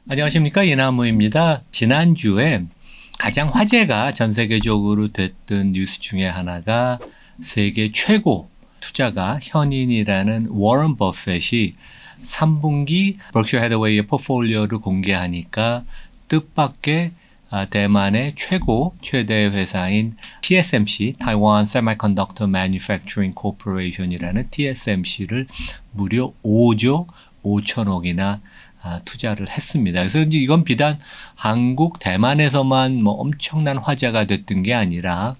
안녕하십니까, 이나무입니다. 지난주에 가장 화제가 전 세계적으로 됐던 뉴스 중에 하나가 세계 최고 투자가 현인이라는 워런 버핏이 3분기 버크셔 해서웨이의 포트폴리오를 공개하니까 뜻밖의 대만의 최대 회사인 TSMC, Taiwan Semiconductor Manufacturing Corporation이라는 TSMC를 무려 5조 5천억이나 투자를 했습니다. 그래서 이제 이건 비단 한국, 대만에서만 뭐 엄청난 화제가 됐던 게 아니라,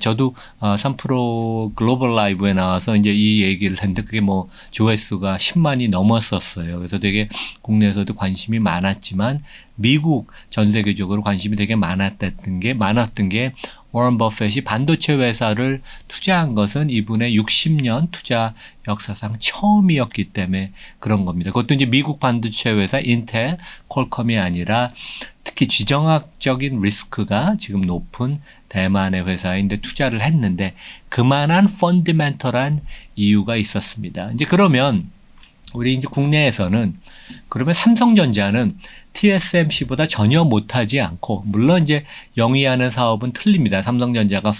저도 3프로 글로벌 라이브에 나와서 이제 이 얘기를 했는데 그게 뭐 조회수가 10만이 넘었었어요. 그래서 되게 국내에서도 관심이 많았지만 미국 전 세계적으로 관심이 되게 많았던 게 워런 버핏이 반도체 회사를 투자한 것은 이분의 60년 투자 역사상 처음이었기 때문에 그런 겁니다. 그것도 이제 미국 반도체 회사 인텔, 퀄컴이 아니라 특히 지정학적인 리스크가 지금 높은 대만의 회사인데 투자를 했는데 그만한 펀더멘털한 이유가 있었습니다. 이제 그러면 우리 이제 국내에서는 그러면 삼성전자는 TSMC보다 전혀 못하지 않고, 물론 이제 영위하는 사업은 틀립니다. 삼성전자가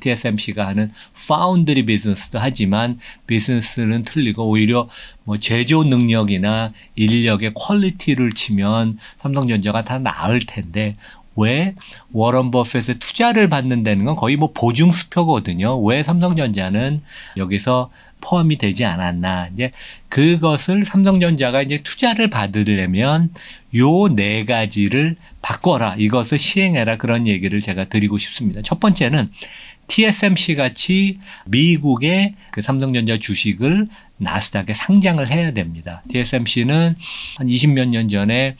TSMC가 하는 파운드리 비즈니스도 하지만 비즈니스는 틀리고 오히려 뭐 제조 능력이나 인력의 퀄리티를 치면 삼성전자가 다 나을 텐데 왜 워런 버핏의 투자를 받는다는 건 거의 뭐 보증수표거든요. 왜 삼성전자는 여기서 포함이 되지 않았나. 이제 그것을 삼성전자가 이제 투자를 받으려면 요 네 가지를 바꿔라. 이것을 시행해라. 그런 얘기를 제가 드리고 싶습니다. 첫 번째는 TSMC 같이 미국의 그 삼성전자 주식을 나스닥에 상장을 해야 됩니다. TSMC는 한 20몇 년 전에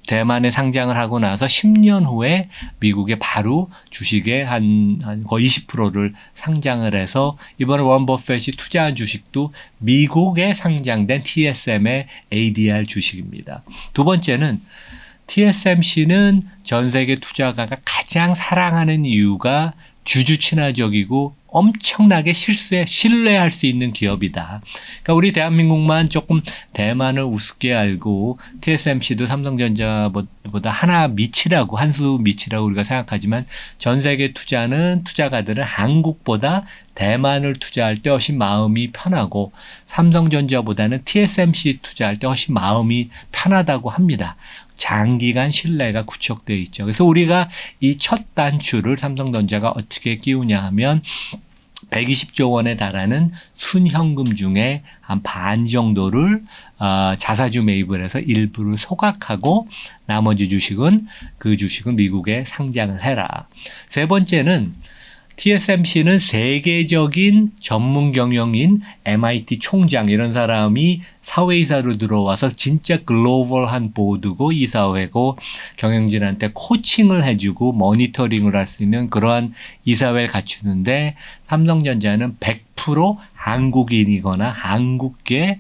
대만에 상장을 하고 나서 10년 후에 미국에 바로 주식의 한 거의 20%를 상장을 해서 이번에 워런 버핏이 투자한 주식도 미국에 상장된 TSM의 ADR 주식입니다. 두 번째는 TSMC는 전 세계 투자가가 가장 사랑하는 이유가 주주 친화적이고 엄청나게 신뢰할 수 있는 기업이다. 그러니까 우리 대한민국만 조금 대만을 우습게 알고 TSMC도 삼성전자보다 한 수 밑이라고 우리가 생각하지만 전 세계 투자가들은 한국보다 대만을 투자할 때 훨씬 마음이 편하고 삼성전자보다는 TSMC 투자할 때 훨씬 마음이 편하다고 합니다. 장기간 신뢰가 구축되어 있죠. 그래서 우리가 이 첫 단추를 삼성전자가 어떻게 끼우냐 하면 120조 원에 달하는 순현금 중에 한 반 정도를 자사주 매입을 해서 일부를 소각하고 나머지 주식은 미국에 상장을 해라. 세 번째는 TSMC는 세계적인 전문 경영인 MIT 총장 이런 사람이 사회이사로 들어와서 진짜 글로벌한 보드고 이사회고 경영진한테 코칭을 해주고 모니터링을 할 수 있는 그러한 이사회를 갖추는데 삼성전자는 100% 한국인이거나 한국계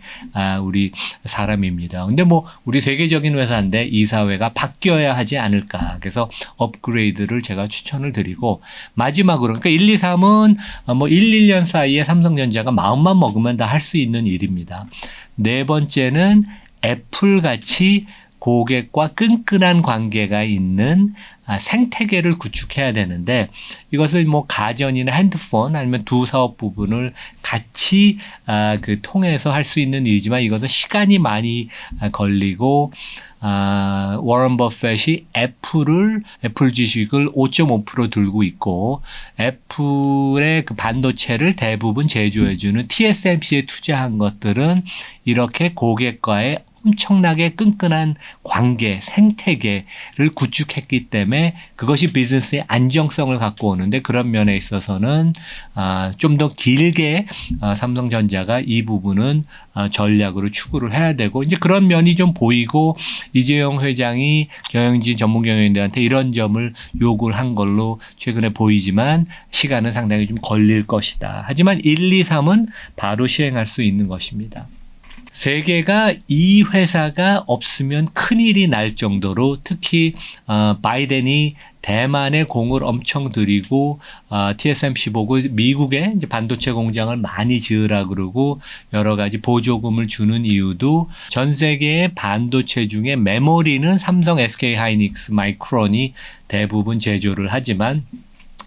우리 사람입니다. 근데 뭐 우리 세계적인 회사인데 이사회가 바뀌어야 하지 않을까. 그래서 업그레이드를 제가 추천을 드리고 마지막으로 그러니까 1, 2, 3은 뭐 1, 2년 사이에 삼성전자가 마음만 먹으면 다 할 수 있는 일입니다. 네 번째는 애플같이 고객과 끈끈한 관계가 있는 생태계를 구축해야 되는데 이것을 뭐 가전이나 핸드폰 아니면 두 사업 부분을 같이 통해서 할 수 있는 일이지만 이것은 시간이 많이 걸리고 워런 버핏이 애플 주식을 5.5% 들고 있고 애플의 그 반도체를 대부분 제조해주는 TSMC에 투자한 것들은 이렇게 고객과의 엄청나게 끈끈한 관계, 생태계를 구축했기 때문에 그것이 비즈니스의 안정성을 갖고 오는데 그런 면에 있어서는 좀 더 길게 삼성전자가 이 부분은 전략으로 추구를 해야 되고 이제 그런 면이 좀 보이고 이재용 회장이 전문 경영인들한테 이런 점을 요구를 한 걸로 최근에 보이지만 시간은 상당히 좀 걸릴 것이다. 하지만 1, 2, 3은 바로 시행할 수 있는 것입니다. 세계가 이 회사가 없으면 큰일이 날 정도로 특히 바이든이 대만에 공을 엄청 들이고 TSMC 보고 미국에 이제 반도체 공장을 많이 지으라 그러고 여러 가지 보조금을 주는 이유도 전 세계의 반도체 중에 메모리는 삼성, SK 하이닉스, 마이크론이 대부분 제조를 하지만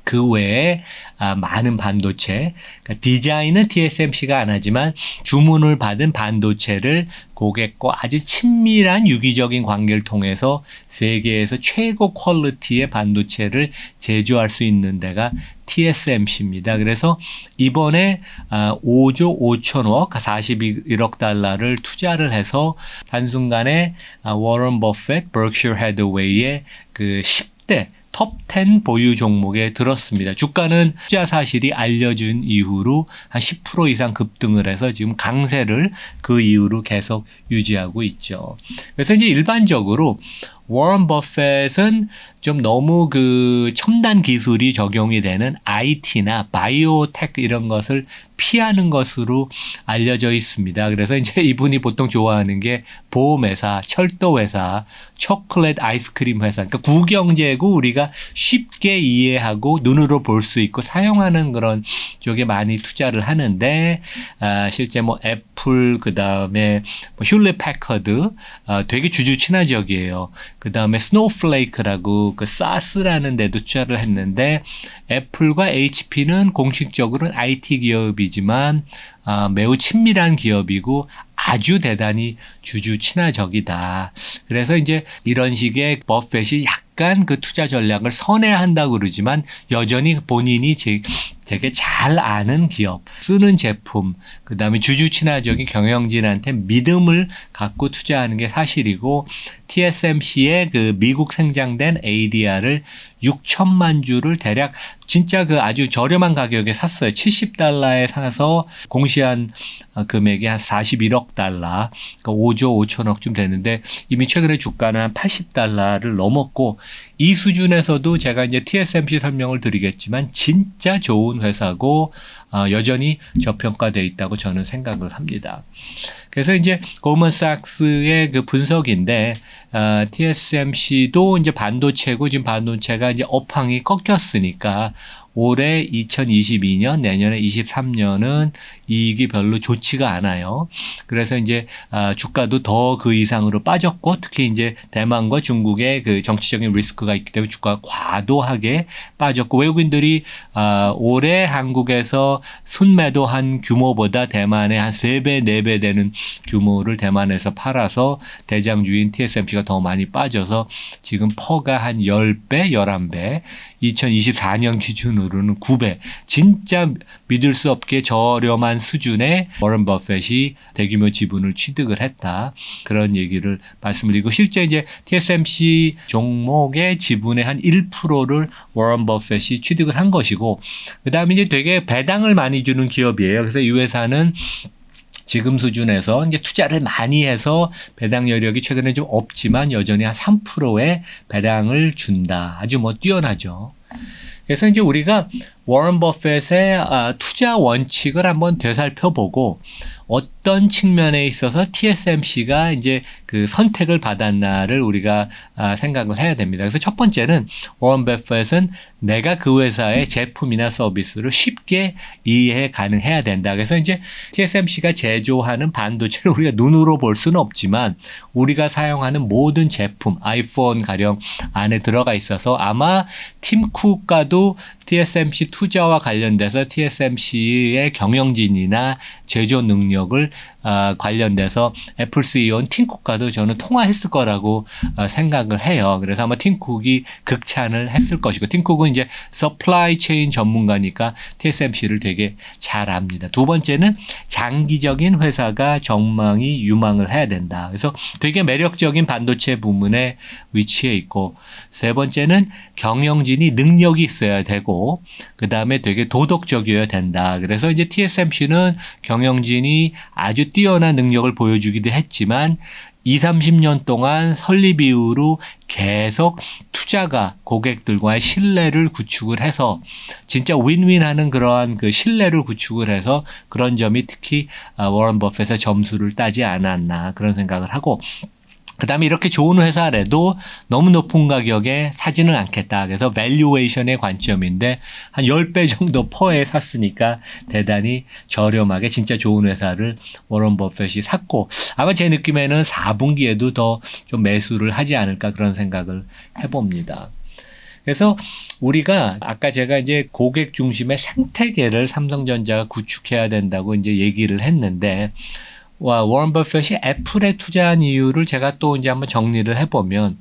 그 외에 많은 반도체, 그러니까 디자인은 TSMC가 안 하지만 주문을 받은 반도체를 고객과 아주 친밀한 유기적인 관계를 통해서 세계에서 최고 퀄리티의 반도체를 제조할 수 있는 데가 TSMC입니다. 그래서 이번에 5조 5천억, 41억 달러를 투자를 해서 한순간에 워런 버핏, 버크셔 해더웨이의 그 10대 톱 10 보유 종목에 들었습니다. 주가는 투자 사실이 알려진 이후로 한 10% 이상 급등을 해서 지금 강세를 그 이후로 계속 유지하고 있죠. 그래서 이제 일반적으로 워런 버핏은 좀 너무 그 첨단 기술이 적용이 되는 IT나 바이오텍 이런 것을 피하는 것으로 알려져 있습니다. 그래서 이제 이분이 보통 좋아하는 게 보험회사, 철도회사, 초콜릿 아이스크림 회사, 그러니까 구경제고 우리가 쉽게 이해하고 눈으로 볼 수 있고 사용하는 그런 쪽에 많이 투자를 하는데 실제 뭐 애플 그다음에 뭐 퓼렛 패커드 되게 주주 친화적이에요. 그다음에 스노우플레이크라고 그 사스라는 데도 투자를 했는데 애플과 HP는 공식적으로는 IT 기업이지만 매우 친밀한 기업이고 아주 대단히 주주 친화적이다. 그래서 이제 이런 식의 버핏이 약간 그 투자 전략을 선회한다고 그러지만 여전히 본인이 되게 잘 아는 기업, 쓰는 제품, 그 다음에 주주 친화적인 경영진한테 믿음을 갖고 투자하는 게 사실이고 TSMC의 그 미국 생장된 ADR을 6천만 주를 대략 진짜 그 아주 저렴한 가격에 샀어요. 70달러에 사서 공시한 금액이 한 41억 달러, 그러니까 5조 5천억쯤 되는데 이미 최근에 주가는 한 80달러를 넘었고 이 수준에서도 제가 이제 TSMC 설명을 드리겠지만 진짜 좋은 회사고 여전히 저평가되어 있다고 저는 생각을 합니다. 그래서 이제 골먼삭스의 그 분석인데 TSMC도 이제 반도체고 지금 반도체가 이제 업황이 꺾였으니까 올해 2022년, 내년에 23년은 이익이 별로 좋지가 않아요. 그래서 이제 주가도 더 그 이상으로 빠졌고 특히 이제 대만과 중국의 그 정치적인 리스크가 있기 때문에 주가가 과도하게 빠졌고 외국인들이 올해 한국에서 순매도한 규모보다 대만의 한 3배, 4배 되는 규모를 대만에서 팔아서 대장주인 TSMC가 더 많이 빠져서 지금 퍼가 한 10배, 11배, 2024년 기준으로는 9배. 진짜 믿을 수 없게 저렴한 수준의 워런 버핏이 대규모 지분을 취득을 했다. 그런 얘기를 말씀드리고 실제 이제 TSMC 종목의 지분의 한 1%를 워런 버핏이 취득을 한 것이고 그다음에 이제 되게 배당을 많이 주는 기업이에요. 그래서 이 회사는 지금 수준에서 이제 투자를 많이 해서 배당 여력이 최근에 좀 없지만 여전히 한 3%의 배당을 준다. 아주 뭐 뛰어나죠. 그래서 이제 우리가 워런 버핏의 투자 원칙을 한번 되살펴보고 어떤 측면에 있어서 TSMC가 이제 그 선택을 받았나를 우리가 생각을 해야 됩니다. 그래서 첫 번째는 워런 버핏은 내가 그 회사의 제품이나 서비스를 쉽게 이해 가능해야 된다. 그래서 이제 TSMC가 제조하는 반도체를 우리가 눈으로 볼 수는 없지만 우리가 사용하는 모든 제품, 아이폰 가령 안에 들어가 있어서 아마 팀 쿡과도 TSMC 투자와 관련돼서 TSMC의 경영진이나 제조 능력을 관련돼서 애플 CEO인 팀 쿡과도 저는 통화했을 거라고 생각을 해요. 그래서 아마 팀 쿡이 극찬을 했을 것이고 팀 쿡은 이제 서플라이 체인 전문가니까 TSMC를 되게 잘 압니다. 두 번째는 장기적인 회사가 전망이 유망을 해야 된다. 그래서 되게 매력적인 반도체 부문에 위치해 있고 세 번째는 경영진이 능력이 있어야 되고 그 다음에 되게 도덕적이어야 된다. 그래서 이제 TSMC는 경영진이 아주 뛰어난 능력을 보여주기도 했지만 30년 동안 설립 이후로 계속 투자가 고객들과의 신뢰를 구축을 해서 진짜 윈윈하는 그러한 그 신뢰를 구축을 해서 그런 점이 특히 워런 버핏의 점수를 따지 않았나 그런 생각을 하고, 그 다음에 이렇게 좋은 회사라도 너무 높은 가격에 사지는 않겠다. 그래서 밸류에이션의 관점인데 한 10배 정도 퍼에 샀으니까 대단히 저렴하게 진짜 좋은 회사를 워런 버핏이 샀고, 아마 제 느낌에는 4분기에도 더 좀 매수를 하지 않을까 그런 생각을 해봅니다. 그래서 우리가 아까 제가 이제 고객 중심의 생태계를 삼성전자가 구축해야 된다고 이제 얘기를 했는데, 워런 버핏이 애플에 투자한 이유를 제가 또 이제 한번 정리를 해보면,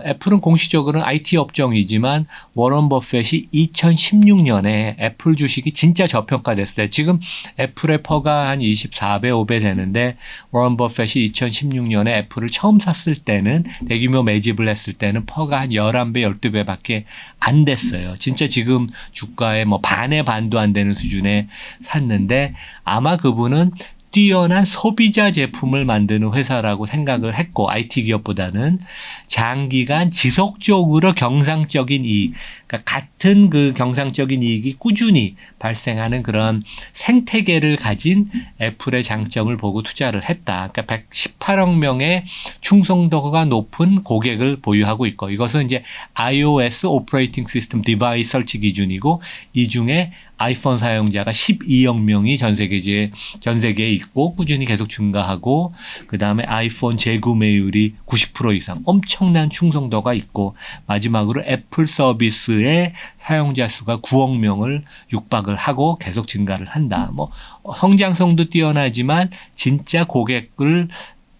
애플은 공식적으로는 IT 업종이지만 워런 버핏이 2016년에 애플 주식이 진짜 저평가됐어요. 지금 애플의 퍼가 한 24배, 5배 되는데 워런 버핏이 2016년에 애플을 처음 샀을 때는, 대규모 매집을 했을 때는 퍼가 한 11배, 12배밖에 안 됐어요. 진짜 지금 주가의 뭐 반의 반도 안 되는 수준에 샀는데, 아마 그분은 뛰어난 소비자 제품을 만드는 회사라고 생각을 했고, IT 기업보다는 장기간 지속적으로 경상적인 이익, 그러니까 같은 그 경상적인 이익이 꾸준히 발생하는 그런 생태계를 가진 애플의 장점을 보고 투자를 했다. 그러니까 118억 명의 충성도가 높은 고객을 보유하고 있고, 이것은 이제 iOS 오퍼레이팅 시스템 디바이스 설치 기준이고, 이 중에 아이폰 사용자가 12억 명이 전 세계에 있고 꾸준히 계속 증가하고, 그 다음에 아이폰 재구매율이 90% 이상 엄청난 충성도가 있고, 마지막으로 애플 서비스의 사용자 수가 9억 명을 육박을 하고 계속 증가를 한다. 뭐 성장성도 뛰어나지만 진짜 고객을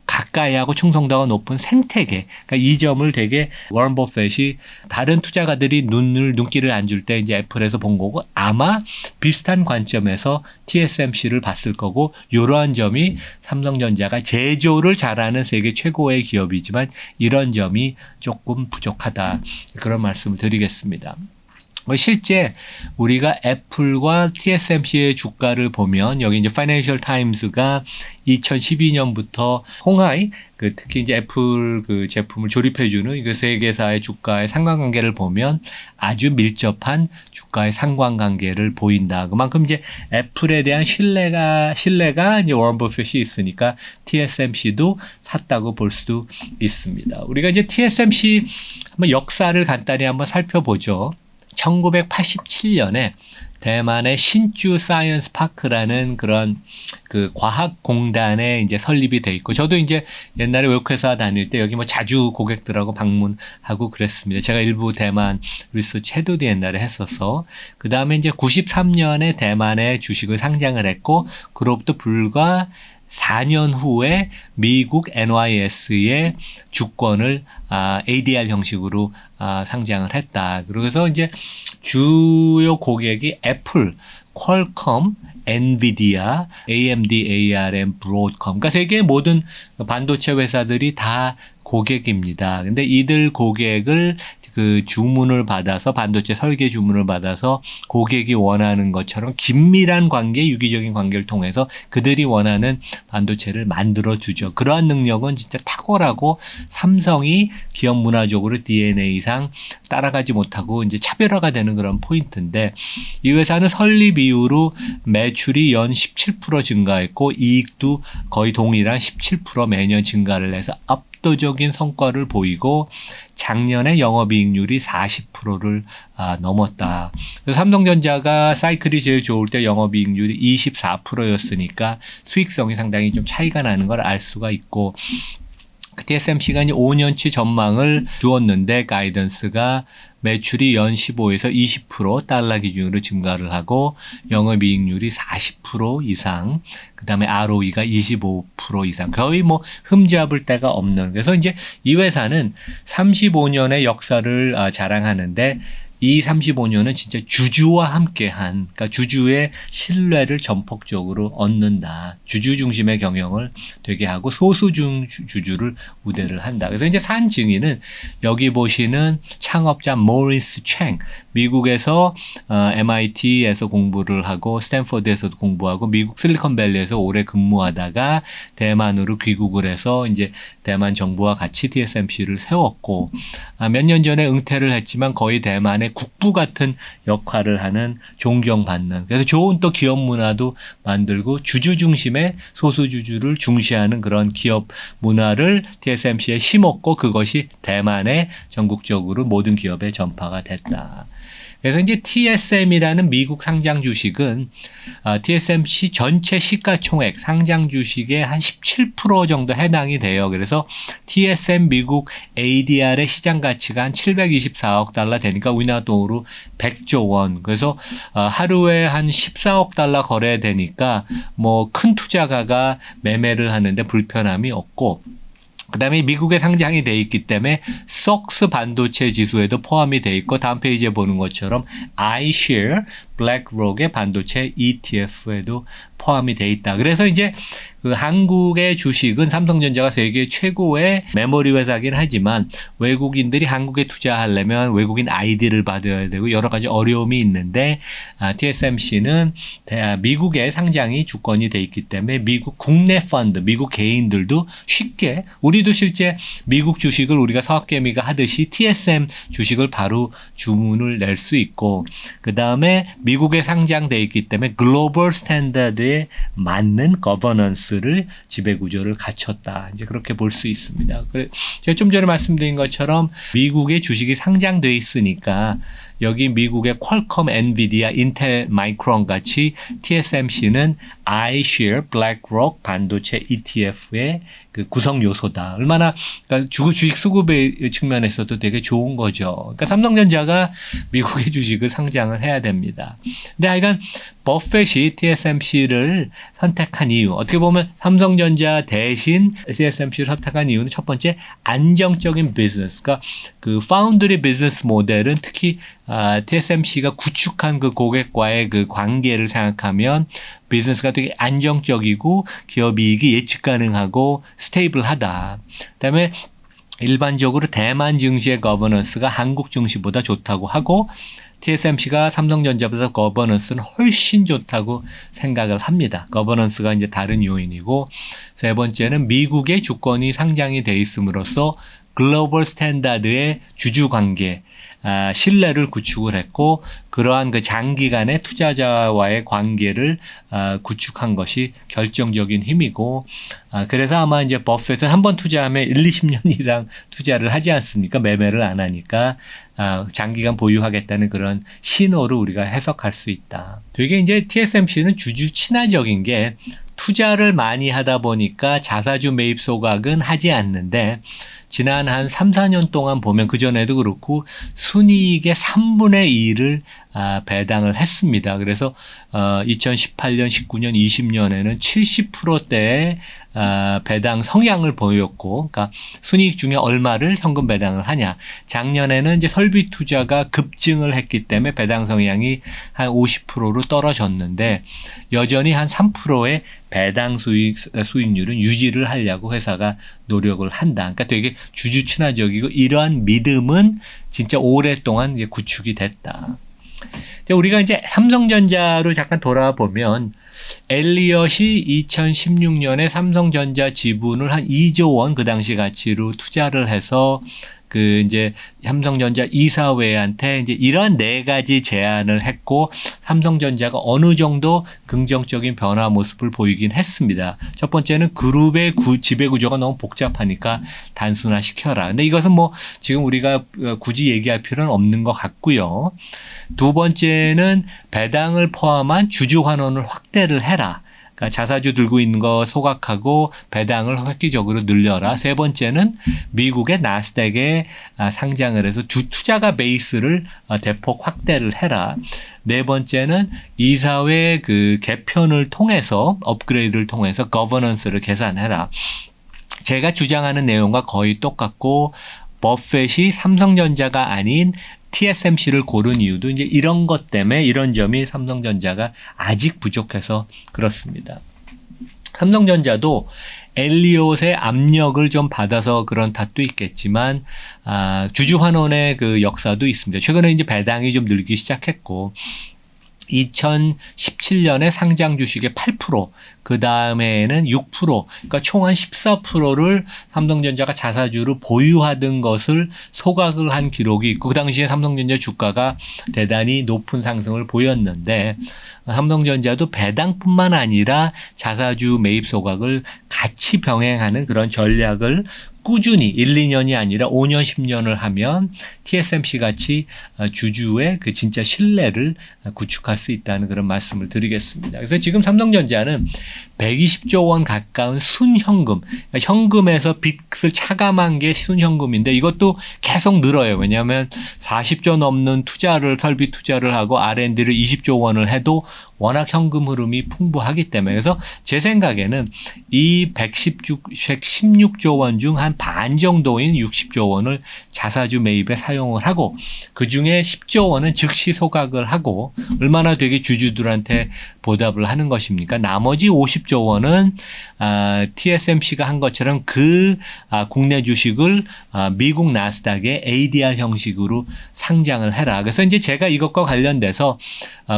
가까이 하고 충성도가 높은 생태계. 그러니까 이 점을 되게 워런 버핏이 다른 투자가들이 눈길을 안 줄 때 이제 애플에서 본 거고, 아마 비슷한 관점에서 TSMC를 봤을 거고, 이러한 점이 삼성전자가 제조를 잘하는 세계 최고의 기업이지만 이런 점이 조금 부족하다. 그런 말씀을 드리겠습니다. 실제 우리가 애플과 TSMC의 주가를 보면, 여기 이제 파이낸셜 타임스가 2012년부터 홍하이, 특히 이제 애플 그 제품을 조립해주는 그 세계사의 주가의 상관관계를 보면 아주 밀접한 주가의 상관관계를 보인다. 그만큼 이제 애플에 대한 신뢰가 이제 워런 버핏이 있으니까 TSMC도 샀다고 볼 수도 있습니다. 우리가 이제 TSMC 한번 역사를 간단히 한번 살펴보죠. 1987년에 대만의 신주 사이언스 파크라는 그런 그 과학공단에 이제 설립이 돼 있고, 저도 이제 옛날에 외국회사 다닐 때 여기 뭐 자주 고객들하고 방문하고 그랬습니다. 제가 일부 대만 리서치 해도 옛날에 했어서, 그 다음에 이제 93년에 대만에 주식을 상장을 했고, 그로부터 불과 4년 후에 미국 NYS의 주권을 ADR 형식으로 상장을 했다. 그래서 이제 주요 고객이 애플, 퀄컴, 엔비디아, AMD, ARM, 브로드컴, 그러니까 세계의 모든 반도체 회사들이 다 고객입니다. 근데 이들 고객을 그 주문을 받아서, 반도체 설계 주문을 받아서 고객이 원하는 것처럼 긴밀한 관계, 유기적인 관계를 통해서 그들이 원하는 반도체를 만들어 주죠. 그러한 능력은 진짜 탁월하고 삼성이 기업 문화적으로 DNA상 따라가지 못하고 이제 차별화가 되는 그런 포인트인데, 이 회사는 설립 이후로 매출이 연 17% 증가했고 이익도 거의 동일한 17% 매년 증가를 해서 압도적인 성과를 보이고, 작년에 영업이익률이 40%를 넘었다. 그래서 삼성전자가 사이클이 제일 좋을 때 영업이익률이 24%였으니까 수익성이 상당히 좀 차이가 나는 걸 알 수가 있고, TSMC가 이제 5년치 전망을 주었는데 가이던스가 매출이 연 15에서 20% 달러 기준으로 증가를 하고, 영업이익률이 40% 이상, 그 다음에 ROE가 25% 이상, 거의 뭐 흠잡을 데가 없는. 그래서 이제 이 회사는 35년의 역사를 자랑하는데, 이 35년은 진짜 주주와 함께한, 그러니까 주주의 신뢰를 전폭적으로 얻는다. 주주 중심의 경영을 되게 하고 소수 주주를 우대를 한다. 그래서 이제 산 증인은 여기 보시는 창업자 모리스 챙, 미국에서 MIT에서 공부를 하고 스탠퍼드에서도 공부하고 미국 실리콘밸리에서 오래 근무하다가 대만으로 귀국을 해서 이제 대만 정부와 같이 TSMC를 세웠고 몇 년 전에 은퇴를 했지만 거의 대만의 국부 같은 역할을 하는 존경받는, 그래서 좋은 또 기업 문화도 만들고 주주 중심의 소수주주를 중시하는 그런 기업 문화를 TSMC에 심었고 그것이 대만의 전국적으로 모든 기업에 전파가 됐다. 그래서 이제 TSM이라는 미국 상장 주식은 TSMC 전체 시가총액 상장 주식의 한 17% 정도 해당이 돼요. 그래서 TSM 미국 ADR의 시장 가치가 한 724억 달러 되니까 우리나라 돈으로 100조 원. 그래서 하루에 한 14억 달러 거래되니까 뭐 큰 투자가가 매매를 하는데 불편함이 없고, 그 다음에 미국에 상장이 돼 있기 때문에 SOX 반도체 지수에도 포함이 돼 있고, 다음 페이지에 보는 것처럼 iShare, 블랙록의 반도체 ETF에도 포함이 돼 있다. 그래서 이제 그 한국의 주식은 삼성전자가 세계 최고의 메모리 회사긴 하지만 외국인들이 한국에 투자하려면 외국인 아이디를 받아야 되고 여러 가지 어려움이 있는데 TSMC는 미국의 상장이 주권이 돼 있기 때문에 미국 국내 펀드, 미국 개인들도 쉽게, 우리도 실제 미국 주식을 우리가 서학개미가 하듯이 TSM 주식을 바로 주문을 낼 수 있고, 그 다음에 미국에 상장돼 있기 때문에 글로벌 스탠다드에 맞는 거버넌스를 지배구조를 갖췄다. 이제 그렇게 볼 수 있습니다. 제가 좀 전에 말씀드린 것처럼 미국의 주식이 상장돼 있으니까 여기 미국의 퀄컴, 엔비디아, 인텔, 마이크론 같이 TSMC는 iShare, 블랙록 반도체 ETF의 그 구성 요소다. 얼마나 그러니까 주식 수급의 측면에서도 되게 좋은 거죠. 그러니까 삼성전자가 미국의 주식을 상장을 해야 됩니다. 근데 하여간 버핏이 TSMC를 선택한 이유, 어떻게 보면 삼성전자 대신 TSMC를 선택한 이유는 첫 번째 안정적인 비즈니스, 그러니까 그 파운드리 비즈니스 모델은 특히 TSMC가 구축한 그 고객과의 그 관계를 생각하면 비즈니스가 되게 안정적이고 기업 이익이 예측 가능하고 스테이블하다. 그다음에 일반적으로 대만 증시의 거버넌스가 한국 증시보다 좋다고 하고 TSMC가 삼성전자보다 거버넌스는 훨씬 좋다고 생각을 합니다. 거버넌스가 이제 다른 요인이고, 세 번째는 미국의 주권이 상장이 돼 있음으로써 글로벌 스탠다드의 주주 관계, 신뢰를 구축을 했고, 그러한 그 장기간의 투자자와의 관계를 구축한 것이 결정적인 힘이고, 그래서 아마 이제 버핏은 한번 투자하면 1, 20년이랑 투자를 하지 않습니까? 매매를 안 하니까 장기간 보유하겠다는 그런 신호를 우리가 해석할 수 있다. 되게 이제 TSMC는 주주 친화적인 게 투자를 많이 하다 보니까 자사주 매입 소각은 하지 않는데 지난 한 3, 4년 동안 보면 그전에도 그렇고 순이익의 3분의 2를 배당을 했습니다. 그래서 2018년, 19년, 20년에는 70%대의 배당 성향을 보였고, 그러니까 순이익 중에 얼마를 현금 배당을 하냐. 작년에는 이제 설비 투자가 급증을 했기 때문에 배당 성향이 한 50%로 떨어졌는데 여전히 한 3%의 배당 수익률은 유지를 하려고 회사가 노력을 한다. 그러니까 되게 주주 친화적이고 이러한 믿음은 진짜 오랫동안 이제 구축이 됐다. 우리가 이제 삼성전자로 잠깐 돌아보면 엘리엇이 2016년에 삼성전자 지분을 한 2조 원 그 당시 가치로 투자를 해서 그 이제 삼성전자 이사회한테 이제 이런 네 가지 제안을 했고 삼성전자가 어느 정도 긍정적인 변화 모습을 보이긴 했습니다. 첫 번째는 그룹의 지배 구조가 너무 복잡하니까 단순화시켜라. 근데 이것은 뭐 지금 우리가 굳이 얘기할 필요는 없는 것 같고요. 두 번째는 배당을 포함한 주주 환원을 확대를 해라. 그러니까 자사주 들고 있는 거 소각하고 배당을 획기적으로 늘려라. 세 번째는 미국의 나스닥에 상장을 해서 투자가 베이스를 대폭 확대를 해라. 네 번째는 이사회 그 개편을 통해서 업그레이드를 통해서 거버넌스를 개선해라. 제가 주장하는 내용과 거의 똑같고 버핏이 삼성전자가 아닌 TSMC를 고른 이유도 이제 이런 것 때문에 이런 점이 삼성전자가 아직 부족해서 그렇습니다. 삼성전자도 엘리엇의 압력을 좀 받아서 그런 탓도 있겠지만 주주 환원의 그 역사도 있습니다. 최근에 이제 배당이 좀 늘기 시작했고 2017년에 상장 주식의 8%, 그 다음에는 6%, 그러니까 총 한 14%를 삼성전자가 자사주로 보유하던 것을 소각을 한 기록이 있고, 그 당시에 삼성전자 주가가 대단히 높은 상승을 보였는데, 삼성전자도 배당뿐만 아니라 자사주 매입 소각을 같이 병행하는 그런 전략을 꾸준히 1, 2년이 아니라 5년, 10년을 하면 TSMC 같이 주주의 그 진짜 신뢰를 구축할 수 있다는 그런 말씀을 드리겠습니다. 그래서 지금 삼성전자는 120조 원 가까운 순현금, 그러니까 현금에서 빚을 차감한 게 순현금인데 이것도 계속 늘어요. 왜냐하면 40조 넘는 설비 투자를 하고 R&D를 20조 원을 해도 워낙 현금 흐름이 풍부하기 때문에, 그래서 제 생각에는 이 116조 원 중 한 반 정도인 60조 원을 자사주 매입에 사용을 하고 그 중에 10조 원은 즉시 소각을 하고 얼마나 되게 주주들한테 보답을 하는 것입니까? 나머지 50조 원은 TSMC가 한 것처럼 국내 주식을 미국 나스닥의 ADR 형식으로 상장을 해라. 그래서 이제 제가 이것과 관련돼서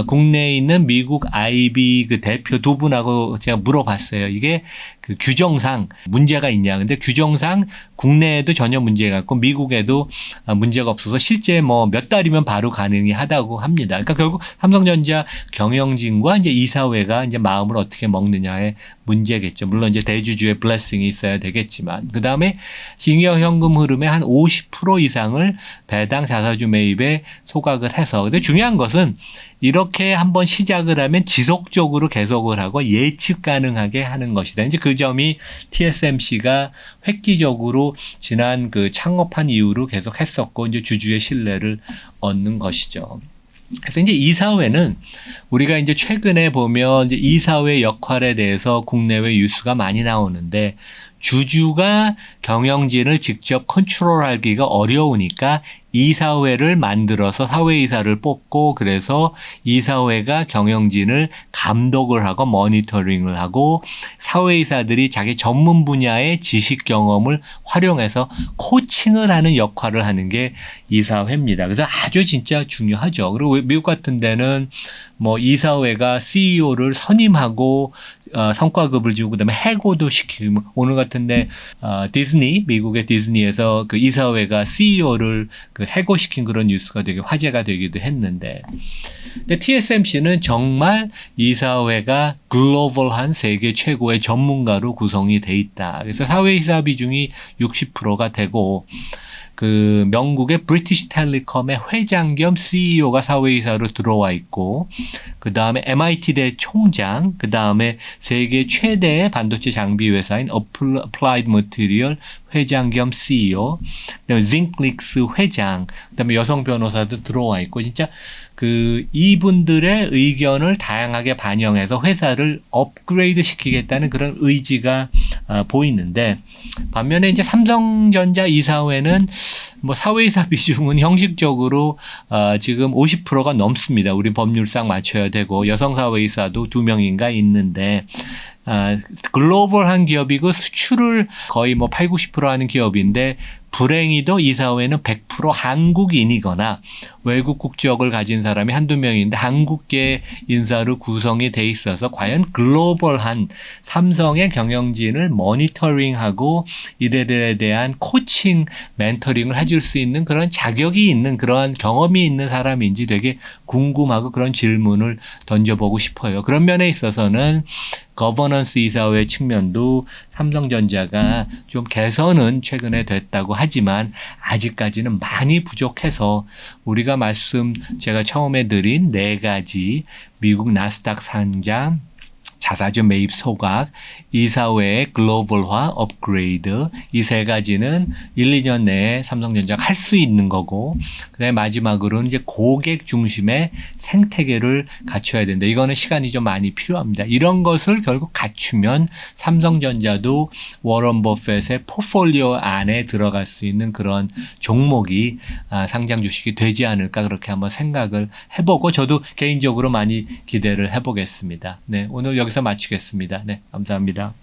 국내에 있는 미국 IB 그 대표 두 분하고 제가 물어봤어요. 이게 그 규정상 문제가 있냐. 근데 규정상 국내에도 전혀 문제가 없고 미국에도 문제가 없어서 실제 뭐 몇 달이면 바로 가능이 하다고 합니다. 그러니까 결국 삼성전자 경영진과 이제 이사회가 이제 마음을 어떻게 먹느냐의 문제겠죠. 물론 이제 대주주의 블레싱이 있어야 되겠지만, 그 다음에 징역 현금 흐름의 한 50% 이상을 배당 자사주 매입에 소각을 해서, 근데 중요한 것은 이렇게 한번 시작을 하면 지속적으로 계속을 하고 예측 가능하게 하는 것이다. 이제 그 점이 TSMC가 획기적으로 지난 그 창업한 이후로 계속 했었고 이제 주주의 신뢰를 얻는 것이죠. 그래서 이제 이사회는 우리가 이제 최근에 보면 이제 이사회 역할에 대해서 국내외 뉴스가 많이 나오는데, 주주가 경영진을 직접 컨트롤하기가 어려우니까 이사회를 만들어서 사회이사를 뽑고, 그래서 이사회가 경영진을 감독을 하고 모니터링을 하고 사회이사들이 자기 전문 분야의 지식 경험을 활용해서 코칭을 하는 역할을 하는 게 이사회입니다. 그래서 아주 진짜 중요하죠. 그리고 미국 같은 데는 뭐 이사회가 CEO를 선임하고 성과급을 주고 그다음에 해고도 시키고, 오늘 같은데 미국의 디즈니에서 그 이사회가 CEO를 그 해고시킨 그런 뉴스가 되게 화제가 되기도 했는데, 근데 TSMC는 정말 이사회가 글로벌한 세계 최고의 전문가로 구성이 돼 있다. 그래서 사회이사 비중이 60%가 되고, 그 영국의 브리티시 텔리컴의 회장 겸 CEO가 사회이사로 들어와 있고, 그 다음에 MIT대 총장, 그 다음에 세계 최대의 반도체 장비 회사인 Applied Material 회장 겸 CEO, 그다음에 징클릭스 회장, 그다음에 여성 변호사도 들어와 있고, 진짜 그 이분들의 의견을 다양하게 반영해서 회사를 업그레이드 시키겠다는 그런 의지가 보이는데, 반면에 이제 삼성전자 이사회는 뭐 사회이사 비중은 형식적으로 지금 50%가 넘습니다. 우리 법률상 맞춰야 되고 여성 사회이사도 2명인가 있는데, 글로벌한 기업이고 수출을 거의 뭐 8, 90% 하는 기업인데, 불행히도 이사회는 100% 한국인이거나 외국 국적을 가진 사람이 한두 명인데 한국계 인사로 구성이 돼 있어서 과연 글로벌한 삼성의 경영진을 모니터링하고 이들에 대한 코칭, 멘토링을 해줄 수 있는 그런 자격이 있는, 그러한 경험이 있는 사람인지 되게 궁금하고 그런 질문을 던져보고 싶어요. 그런 면에 있어서는 거버넌스 이사회 측면도 삼성전자가 좀 개선은 최근에 됐다고 하지만 아직까지는 많이 부족해서 우리가 제가 처음에 드린 4가지 미국 나스닥 상장, 자사주 매입 소각, 이사 외의 글로벌화 업그레이드 이 세 가지는 1, 2년 내에 삼성전자가 할 수 있는 거고 그다음에 마지막으로는 이제 고객 중심의 생태계를 갖춰야 된다. 이거는 시간이 좀 많이 필요합니다. 이런 것을 결국 갖추면 삼성전자도 워런 버핏의 포트폴리오 안에 들어갈 수 있는 그런 종목이 상장 주식이 되지 않을까 그렇게 한번 생각을 해보고 저도 개인적으로 많이 기대를 해보겠습니다. 네, 오늘 여기서 마치겠습니다. 네, 감사합니다.